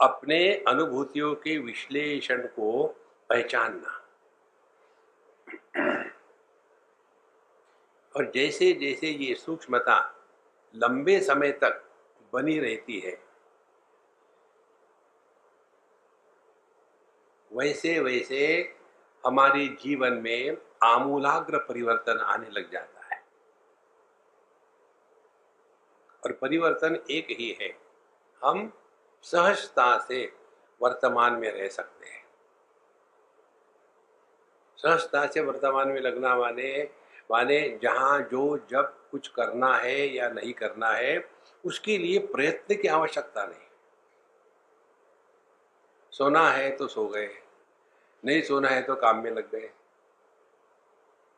अपने अनुभूतियों के विश्लेषण को पहचानना। और जैसे जैसे ये सूक्ष्मता लंबे समय तक बनी रहती है, वैसे वैसे हमारे जीवन में आमूलाग्र परिवर्तन आने लग जाता है। और परिवर्तन एक ही है, हम सहजता से वर्तमान में रह सकते हैं। सहजता से वर्तमान में लगना माने माने जहाँ जो जब कुछ करना है या नहीं करना है, उसके लिए प्रयत्न की आवश्यकता नहीं। सोना है तो सो गए, नहीं सोना है तो काम में लग गए।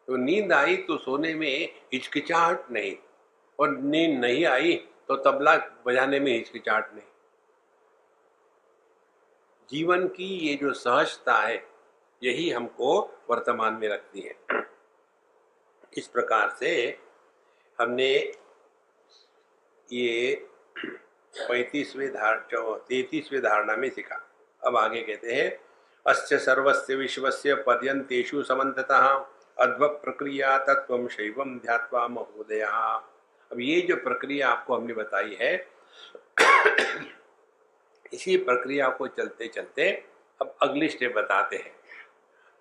तो नींद आई तो सोने में हिचकिचाहट नहीं, और नींद नहीं आई तो तबला बजाने में हिचकिचाहट नहीं। जीवन की ये जो सहजता है, यही हमको वर्तमान में रखती है। इस प्रकार से हमने ये 33वें धारणा में सीखा। अब आगे कहते हैं, अस्य सर्वस्य विश्वस्य पर्यंतेषु समन्ततः अद्भुत प्रक्रिया तत्वं शैवं ध्यात्वा महोदयः। अब ये जो प्रक्रिया आपको हमने बताई है, इसी प्रक्रिया को चलते चलते अब अगली स्टेप बताते हैं।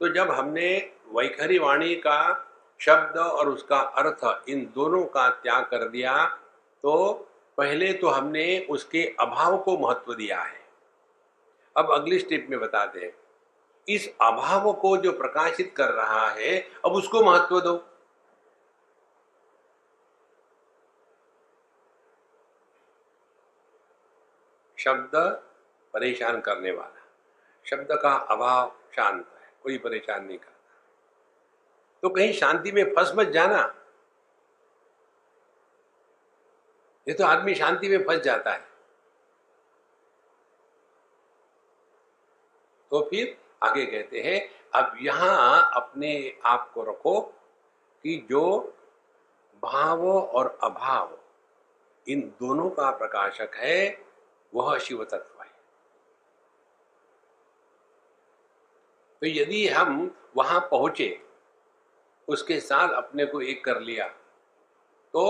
तो जब हमने वैखरी वाणी का शब्द और उसका अर्थ, इन दोनों का त्याग कर दिया, तो पहले तो हमने उसके अभाव को महत्व दिया है। अब अगली स्टेप में बताते हैं, इस अभाव को जो प्रकाशित कर रहा है, अब उसको महत्व दो। शब्द परेशान करने वाला, शब्द का अभाव शांत है, कोई परेशान नहीं करता। तो कहीं शांति में फंस मत जाना। ये तो आदमी शांति में फंस जाता है। तो फिर आगे कहते हैं, अब यहां अपने आप को रखो कि जो भाव और अभाव, इन दोनों का प्रकाशक है, वह शिव तत्व है। तो यदि हम वहां पहुंचे, उसके साथ अपने को एक कर लिया, तो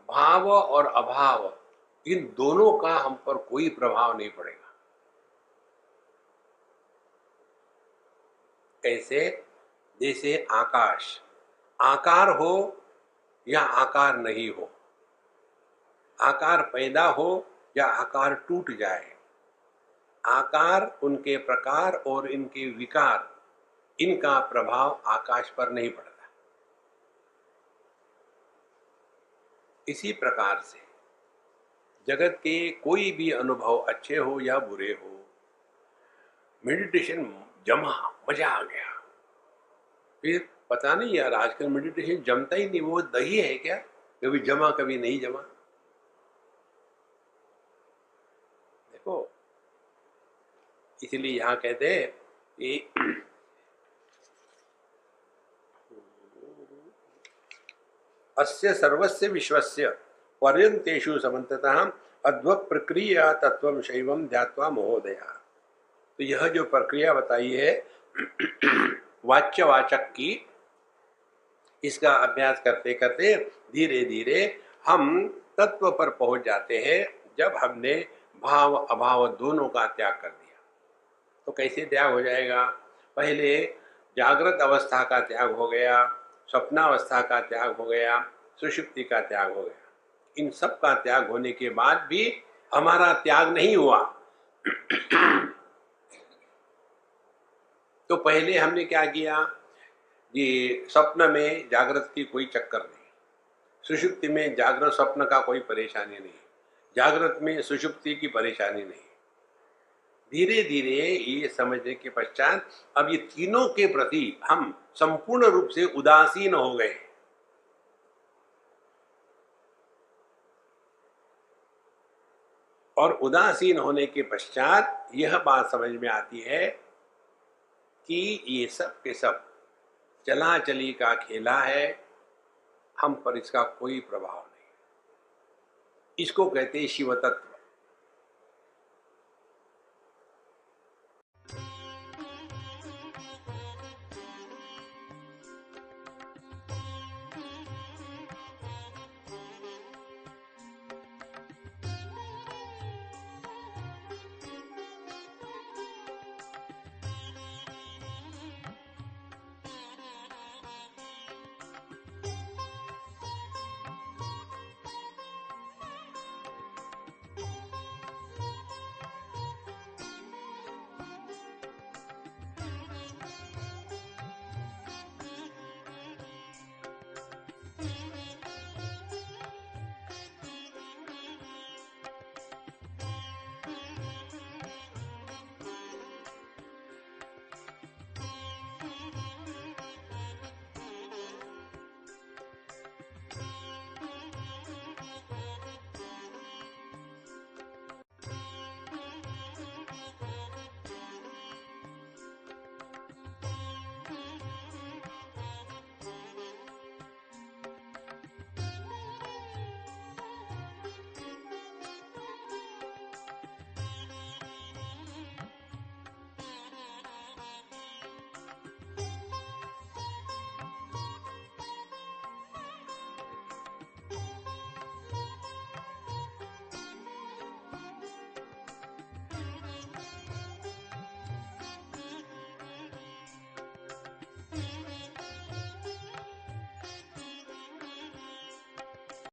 भाव और अभाव, इन दोनों का हम पर कोई प्रभाव नहीं पड़ेगा। कैसे? जैसे आकाश, आकार हो या आकार नहीं हो, आकार पैदा हो या आकार टूट जाए, आकार, उनके प्रकार और इनके विकार, इनका प्रभाव आकाश पर नहीं पड़ता। इसी प्रकार से जगत के कोई भी अनुभव अच्छे हो या बुरे हो, मेडिटेशन जमा, मजा आ गया, फिर पता नहीं यार आजकल मेडिटेशन जमता ही नहीं, वो दही है क्या, कभी जमा कभी नहीं जमा। देखो, इसलिए यहां कहते हैं कि अस्य सर्वस्य विश्वस्य पर्यंतेषु समन्ततः अद्भुत प्रक्रिया तत्वं शैवं ध्यात्वा महोदयः। तो यह जो प्रक्रिया बताई है वाच्यवाचक की, इसका अभ्यास करते करते धीरे धीरे हम तत्व पर पहुंच जाते हैं। जब हमने भाव अभाव दोनों का त्याग कर दिया, तो कैसे त्याग हो जाएगा? पहले जागृत अवस्था का त्याग हो गया, स्वप्नावस्था का त्याग हो गया, सुषुप्ति का त्याग हो गया। इन सब का त्याग होने के बाद भी हमारा त्याग नहीं हुआ। तो पहले हमने क्या किया? ये स्वप्न में जागृत की कोई चक्कर नहीं, सुषुप्ति में जागृत स्वप्न का कोई परेशानी नहीं, जागृत में सुषुप्ति की परेशानी नहीं। धीरे धीरे ये समझने के पश्चात अब ये तीनों के प्रति हम संपूर्ण रूप से उदासीन हो गए। और उदासीन होने के पश्चात यह बात समझ में आती है कि ये सब के सब चला चली का खेला है, हम पर इसका कोई प्रभाव नहीं। इसको कहते हैं शिव तत्व।